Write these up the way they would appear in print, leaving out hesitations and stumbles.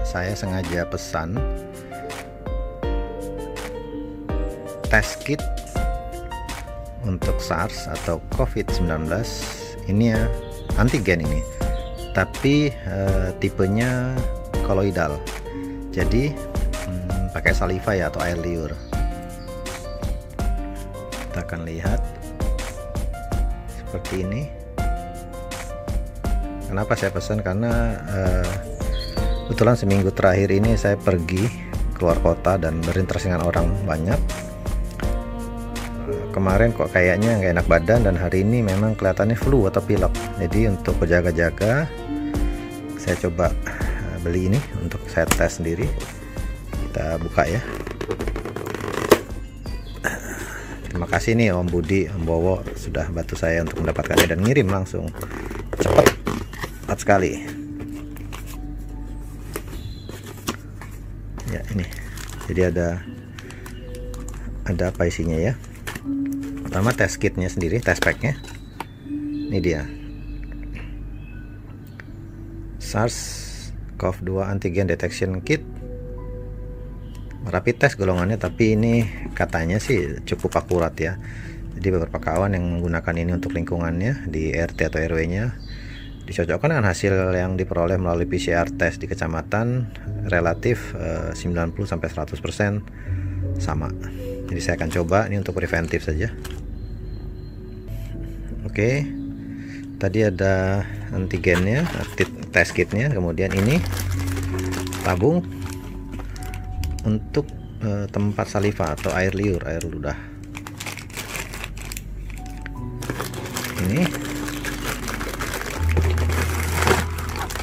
saya sengaja pesan test kit untuk SARS atau COVID-19. Ini ya antigen ini, tapi tipenya koloidal, jadi pakai saliva ya atau air liur. Kita akan lihat seperti ini. Kenapa saya pesan? Karena kebetulan seminggu terakhir ini saya pergi keluar kota dan berinteraksi dengan orang banyak. Kemarin kok kayaknya nggak enak badan, dan hari ini memang kelihatannya flu atau pilek. Jadi untuk berjaga-jaga, saya coba beli ini untuk saya tes sendiri. Kita buka ya. Terima kasih nih Om Budi, Om Bowo sudah bantu saya untuk mendapatkannya dan ngirim langsung. Cepat sekali. Ya ini. Jadi ada apa isinya ya? Pertama test kitnya sendiri, test packnya. Ini dia. SARS-CoV-2 Antigen Detection Kit. Rapid test golongannya, tapi ini katanya sih cukup akurat ya. Jadi beberapa kawan yang menggunakan ini untuk lingkungannya di RT atau RW-nya dicocokkan dengan hasil yang diperoleh melalui PCR test di kecamatan relatif 90-100% sama. Jadi saya akan coba ini untuk preventif saja. Oke, tadi ada antigennya, test kitnya, kemudian ini tabung untuk tempat saliva atau air liur, air ludah. Ini,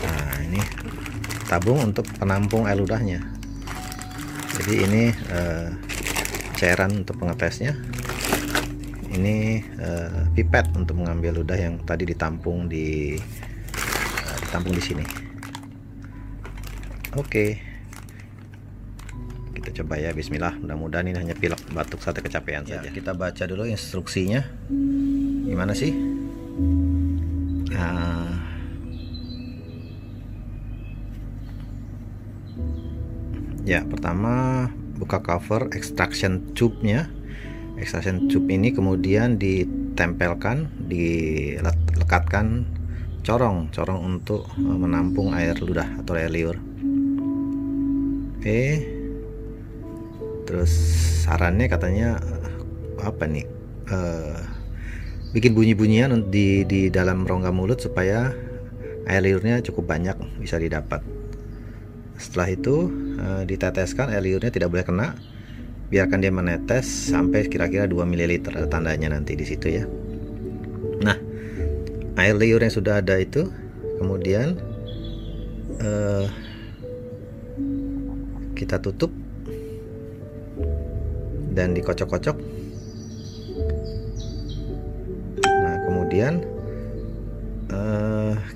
nah ini tabung untuk penampung air ludahnya. Jadi ini cairan untuk pengetesnya. Ini pipet untuk mengambil ludah yang tadi ditampung di sini. Oke, kita coba ya. Bismillah. Mudah-mudahan ini hanya pilek, batuk, saat kecapean saja. Kita baca dulu instruksinya. Gimana sih? Ya, pertama buka cover extraction tube-nya. Extraction tube ini kemudian ditempelkan, dilekatkan corong untuk menampung air ludah atau air liur. Oke. Terus sarannya katanya apa nih? Bikin bunyi-bunyian di dalam rongga mulut supaya air liurnya cukup banyak bisa didapat. Setelah itu diteteskan, air liurnya tidak boleh kena. Biarkan dia menetes sampai kira-kira 2 ml, ada tandanya nanti di situ ya. Nah, air liur yang sudah ada itu kemudian kita tutup dan dikocok-kocok. Nah, kemudian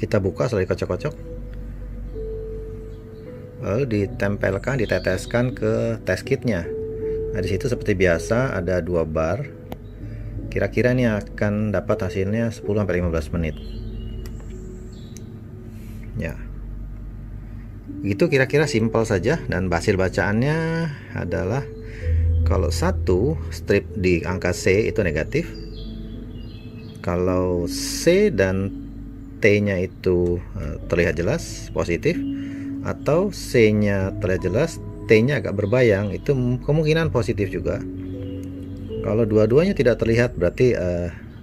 kita buka setelah dikocok-kocok, lalu ditempelkan, diteteskan ke test kitnya. Nah, di situ seperti biasa ada 2 bar. Kira-kira ini akan dapat hasilnya 10-15 menit. Ya. Gitu kira-kira simpel saja, dan hasil bacaannya adalah kalau satu strip di angka C itu negatif. Kalau C dan T-nya itu terlihat jelas positif, atau C-nya terlihat jelas, T-nya agak berbayang, itu kemungkinan positif juga. Kalau dua-duanya tidak terlihat berarti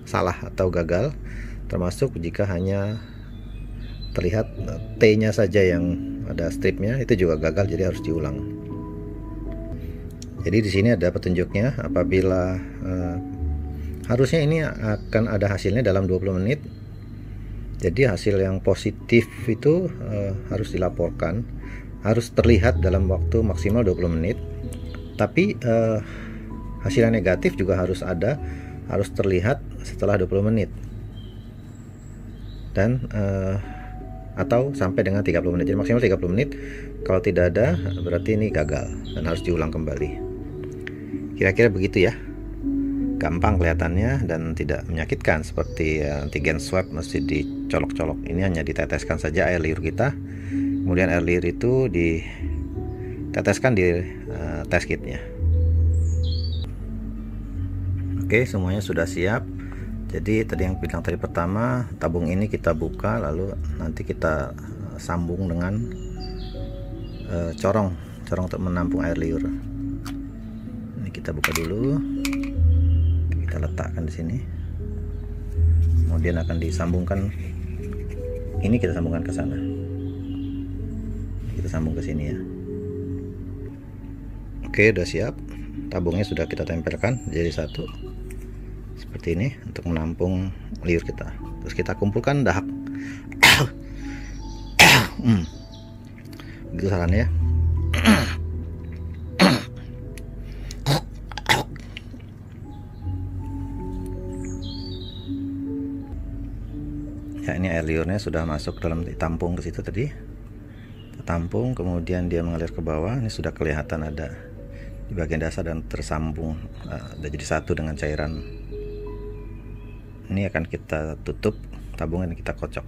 salah atau gagal, termasuk jika hanya terlihat T-nya saja yang ada stripnya, itu juga gagal, jadi harus diulang. Jadi di sini ada petunjuknya, apabila harusnya ini akan ada hasilnya dalam 20 menit. Jadi hasil yang positif itu harus dilaporkan, harus terlihat dalam waktu maksimal 20 menit. Tapi hasil yang negatif juga harus ada, harus terlihat setelah 20 menit. Dan atau sampai dengan 30 menit. Jadi maksimal 30 menit. Kalau tidak ada berarti ini gagal dan harus diulang kembali. Kira-kira begitu ya. Gampang kelihatannya dan tidak menyakitkan seperti antigen swab mesti dicolok-colok. Ini hanya diteteskan saja air liur kita, Kemudian air liur itu diteteskan di test kitnya. Oke, semuanya sudah siap. Jadi tadi yang bilang tadi pertama, tabung ini kita buka, lalu nanti kita sambung dengan corong untuk menampung air liur. Ini kita buka dulu, kita letakkan di sini. Kemudian akan disambungkan. Ini kita sambungkan ke sana. Kita sambung ke sini ya. Oke, udah siap. Tabungnya sudah kita tempelkan jadi satu seperti ini untuk menampung liur kita. Terus kita kumpulkan dahak. Begitu sarannya ya. Ya, ini air liurnya sudah masuk dalam tampung ke situ tadi. Tampung, kemudian dia mengalir ke bawah. Ini sudah kelihatan ada di bagian dasar dan tersambung, udah jadi satu dengan cairan. Ini akan kita tutup tabung, ini kita kocok.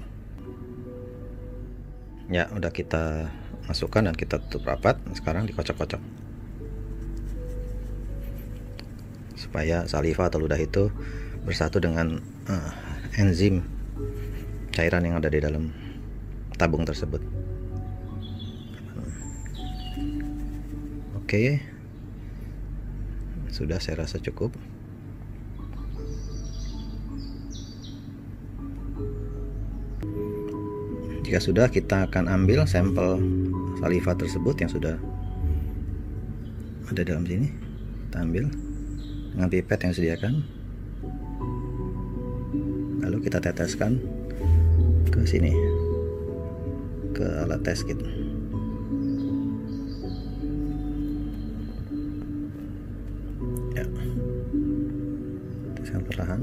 Ya, udah kita masukkan dan kita tutup rapat. Sekarang dikocok-kocok supaya saliva atau ludah itu bersatu dengan enzim cairan yang ada di dalam tabung tersebut. Oke, sudah, saya rasa cukup. Jika sudah, kita akan ambil sampel saliva tersebut yang sudah ada dalam sini. Kita ambil dengan pipet yang disediakan, lalu kita teteskan ke sini, ke alat test kit. Ya, teteskan perlahan.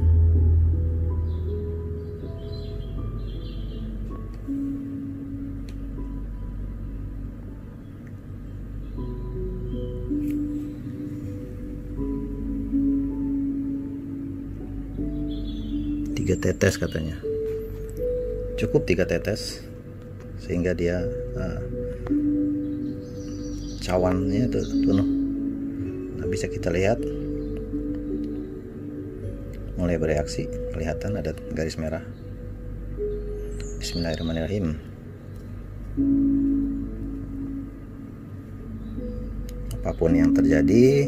Tiga tetes katanya, cukup 3 tetes sehingga dia cawannya itu penuh. Nah, bisa kita lihat mulai bereaksi, kelihatan ada garis merah. Bismillahirrahmanirrahim. Apapun yang terjadi,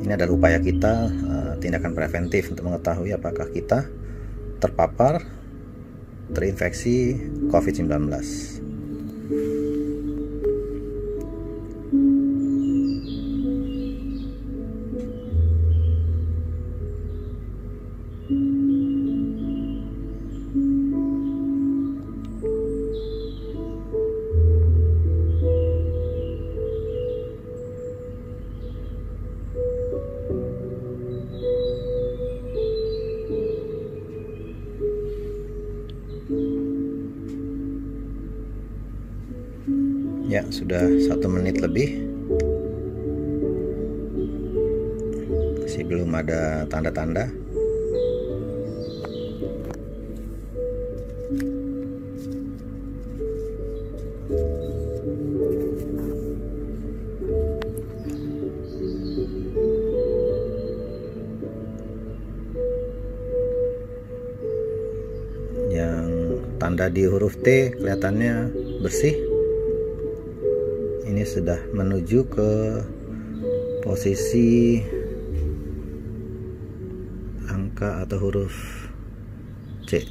ini adalah upaya kita, tindakan preventif untuk mengetahui apakah kita terpapar, terinfeksi COVID-19. Ya, sudah 1 menit lebih, masih belum ada tanda-tanda. Yang tanda di huruf T kelihatannya bersih. Ini sudah menuju ke posisi angka atau huruf C.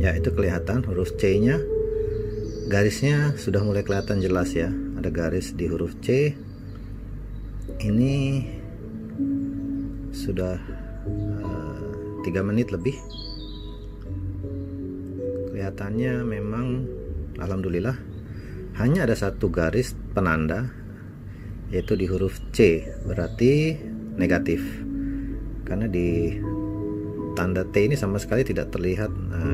Ya, itu kelihatan huruf C-nya, garisnya sudah mulai kelihatan jelas ya. Ada garis di huruf C. Ini sudah 3 menit lebih. Kelihatannya memang alhamdulillah hanya ada 1 garis penanda, yaitu di huruf C, berarti negatif. Karena di tanda T ini sama sekali tidak terlihat,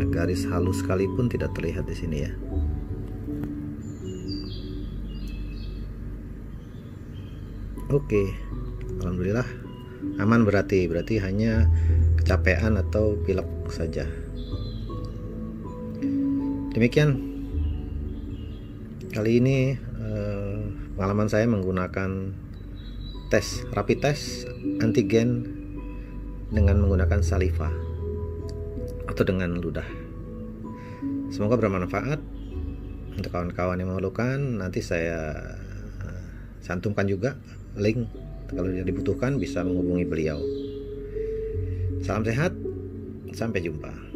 garis halus sekalipun tidak terlihat di sini ya. Oke, alhamdulillah aman, berarti hanya kecapean atau pilek saja. Demikian kali ini pengalaman saya menggunakan rapid test antigen dengan menggunakan saliva atau dengan ludah. Semoga bermanfaat untuk kawan-kawan yang memerlukan. Nanti saya cantumkan juga link, kalau dibutuhkan bisa menghubungi beliau. Salam sehat, sampai jumpa.